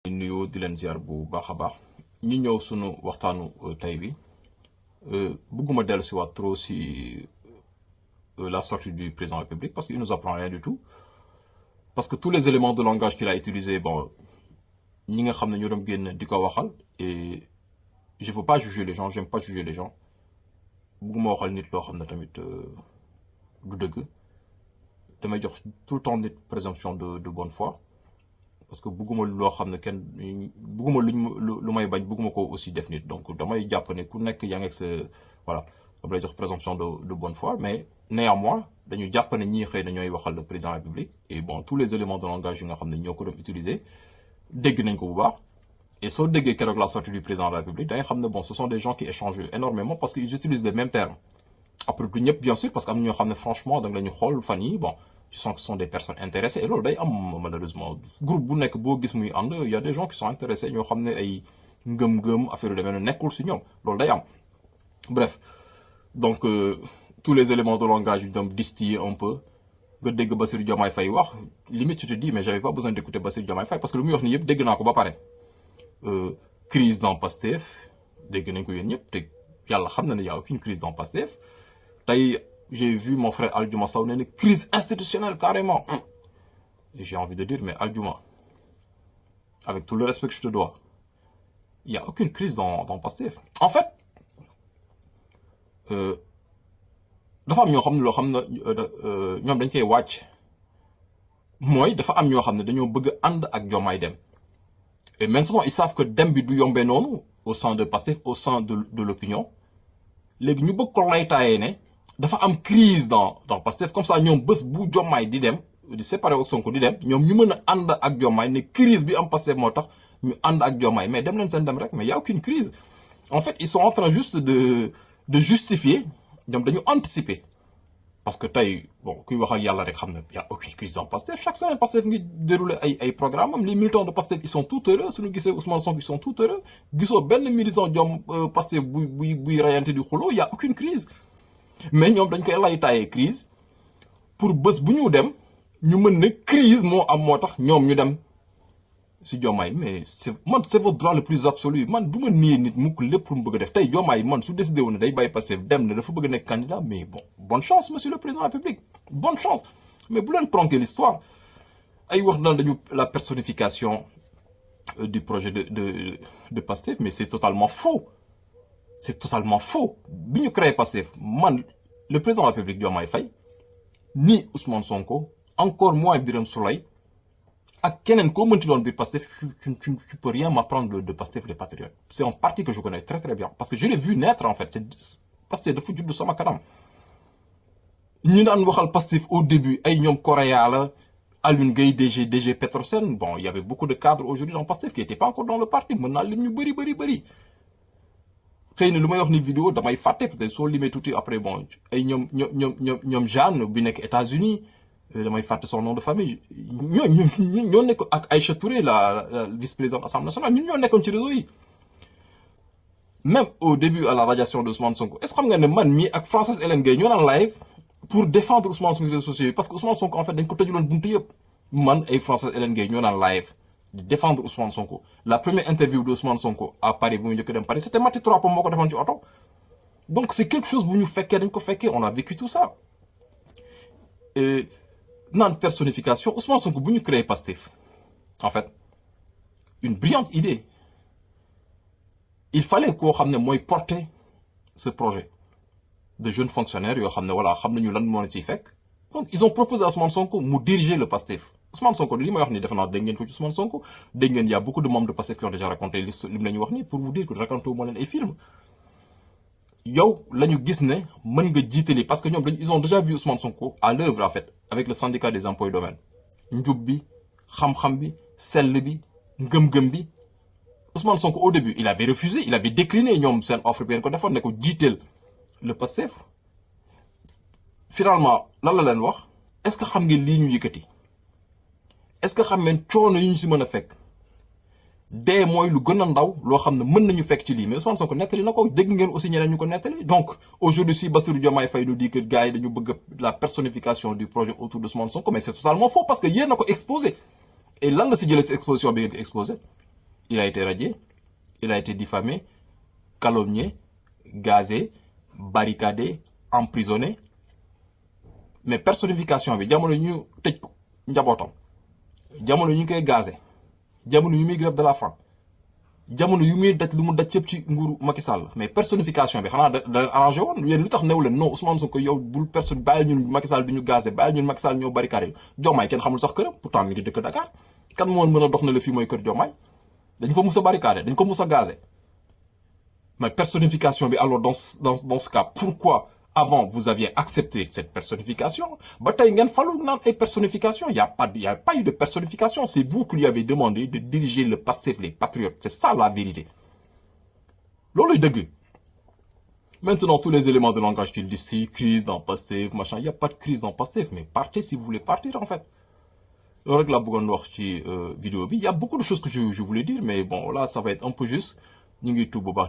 nuyoo di leen ziar bu baax a baax ñu ñëw sunu waxtaanu tey bi bëgguma dellu si waat trop si la sortie du président de la République parce qu'il nous apprend rien du tout parce que tous les éléments de langage qu'il a utilisé bon ñi nga xam ne ñoo doon génn di ko waxal et je veux pas juger les gens j'aime pas juger les gens bëgguma waxal nit loo xam ne tamit du dëgg damay jox tout le temps nit présomption de bonne foi parce que bëgguma loo xam ne kenn bëgguma lu may bañ bëgguma ko aussi def nit donc damay jàpp ne ku nekk yaa ngi ak sa voilà dama lay jox présomption de bonne foi mais néanmoins dañu jàpp ne ñii xëy na ñooy waxal le président de la République et bon tous les éléments de langage yi nga xam ne ñoo ko doon utiliser dégg nañ ko bu baax et soo déggee keroog la sortie du président de la République da nga xam ne bon ce sont des gens qui échangent énormément parce que ils utilisent les mêmes termes après du ñëpp bien sûr parce que am na ñoo xam ne franchement da nga la ñu xool fan yi bon je sens que ce sont des personnes intéressées et loolu day am malheureusement groupe bu nekk boo gis muy ànd y a des gens qui sont intéressés ñoo xam ne ay ngëm-ngëm affaire yu demee ne nekkul si ñoom loolu day am bref donc tous les éléments de langage yu dem distiller un peu nga dégg Bassirou Diomaye Faye wax limite tu te dis mais j'avais pas besoin d'écouter Bassirou Diomaye Faye parce que lu muy wax ni yëpp dégg naa ko ba pare crise dans Pastef dégg nañ ko yéen ñëpp te yàlla xam na ne y a aucune crise dans Pastef tey j'ai vu mon frère Aldiouma Sow ne crise institutionnelle carrément et j'ai envie de dire mais Aldiouma avec tout le respect que je te dois il y a aucune crise dans Pastef en fait dafa am ñoo xam ne loo xam ne ñoom dañ koy wàcc mooy dafa am ñoo xam ne dañoo bëgg ànd ak Diomaye dem et maintenant ils savent que dem bi du yombee noonu au sein de Pastef au sein de l'opinion léegi ñu bëgg ko laytaayee ne dafa am crise dans Pastef comme ça ñoom bés bu Diomaye di dem di séparé ak Sonko di dem ñoom ñu mën a ànd ak Diomaye ne crise bi am Pastef moo tax ñu ànd ak Diomaye mais dem leen seen dem rek mais y a aucune crise en fait ils sont en train juste de justifier ñoom dañu anticiper parce que tey bon kuy wax ak yàlla rek xam ne y a aucune crise dans Pastef chaque semaine Pastef ngi dérouler ay programme am les militants de Pastef ils sont tout heureux suñu gisee Ousmane Sonko ils sont tout heureux gisoo benn militant Pastef buy rayante di xuloo y a aucune crise mais ñoom dañ koy lay taayee crise pour bés bu ñu dem ñu mën ne crise moo am moo tax ñoom ñu dem si Diomaye mais c'est votre droit le plus absolu man du ma niee nit mukk lépp lu mu bëgg a def tey Diomaye man su décidé woon ne day bàyyi Pastef dem ne dafa bëgg a nekk candidat mais bon bonne chance monsieur le président de la République bonne chance mais bu leen tronquer l'histoire ay wax naan dañu la personnification du projet de Pastef mais c'est totalement faux c'est totalement faux bi ñu créé Pastef man le président de la République Diomaye Faye ni Ousmane Sonko encore moins Birame Souleye ak keneen koo mënti doon biir Pastef tu peux rien m'apprendre de Pastef les patriotes c'est un parti que je connais très très bien parce que je l'ai vu naître en fait c'est Pastef dafa judd sama kanam ñu daan waxal Pastef au début ay ñoom Correa la Alioune Gueye DG Petrosen bon il y avait beaucoup de cadres aujourd'hui dans Pastef qui étaient pas encore dans le parti mën naa lim ñu bëri xëy na lu may wax ni vidéo damay fàtte peut-être soo limee tuuti après bon ay ñoom Jeanne bi nekk États-Unis damay fàtte son nom de famille ñoo nekk ak Aïcha Touré la vice-présidente Assemblée nationale ñun ñoo nekkoon ci réseau yi même au début à la radiation de Ousmane Sonko est-ce que xam nga ne man mii ak Frances Hélène Gueye ñoo naan live pour défendre Ousmane Sonko réseaux sociaux yi parce que Ousmane Sonko en fait dañ ko tëjuloon buntu yëpp man ay Frances Hélène Gueye ñoo naan live di défendre Ousmane Sonko la première interview de Ousmane Sonko à Paris bu mu njëkk dem Paris c'était Mati Trois Pommes moo ko defoon ci oto donc c'est quelque chose bu ñu fekkee dañ ko fekkee on a vécu tout ça et naan personnification Ousmane Sonko bu ñu créé Pastef en fait une brillante idée il fallait koo xam ne mooy porter ce projet de jeunes fonctionnaires yoo xam ne voilà xam nañu lan moo ciy fekk donc ils ont proposé à Ousmane Sonko mu diriger le Pastef Ousmane Sonko li may wax ni defe naa dégg ngeen ko ci Ousmane Sonko dégg ngeen y a beaucoup de membres de Pastef qui ont déjà raconté l'histoire li mu la ñu wax ni pour vous dire que raconté moo leen ay film yow la ñu gis ne mën nga jiitali parce que ñoom ils ont déjà vu Ousmane Sonko à l'œuvre en fait avec le syndicat des impôts et domaines njub bi xam-xam bi sell bi ngëm-ngëm bi Ousmane Sonko au début il avait refusé il avait décliné ñoom seen offre bi ngeen ko defoon ne ko jiiteel le Pastef finalement lan la leen wax est-ce que xam ngeen lii ñu yëkkati est-ce que xam ngeen coono yi ñu si mën a fekk dee mooy lu gën a ndaw loo xam ne mën nañu fekk ci lii mais Ousmane Sonko nettali na ko dégg ngeen aussi ñeneen ñu ko nettali donc aujourd'hui si Bassirou Diomaye Faye nous dit que gars yi dañu bëgg la personnification du projet autour de Ousmane Sonko mais c'est totalement faux parce que yéen a ko exposé et lan la si jëlee si exposition bi ngeen ko exposé il a été radié, il a été diffamé, calomnié, gazé, barricadé, emprisonné. Mais personnification bi jamono ñu tëj ko njabootam jamono ñu koy gazé jamono yu muy grève de la faim jamono yu muy daj lu mu daj yëpp ci nguuru Macky Sall mais personnification bi xanaa da arrangé woon yéen lu tax new leen non Ousmane Sonko yow bul personne bàyyil ñun Macky Sall bi ñu gazé bàyyil ñun Macky Sall ñoo barricadé Diomaye kenn xamul sax këram pourtant mi ngi dëkk Dakar kan moo mën a dox na la fii mooy kër Diomaye dañ ko mus a barricadé dañ ko mus a gazé mais personnification bi alors dans ce cas pourquoi avant vous aviez accepté cette personnification ba tey ngeen falu naan ay personnification y a pas eu de personnification c'est vous qui lui avez demandé de diriger le Pastef les patriotes c'est ça la vérité looluy dëgg. Maintenant tous les éléments de langage qu'il dit si crise dans Pastef machin y a pas de crise dans Pastef mais partez si vous voulez partir en fait loolu rek laa bëggoon wax ci vidéo bi y a beaucoup de choses que je voulais dire mais bon là ça va être un peu juste ñu ngi tuub bu baax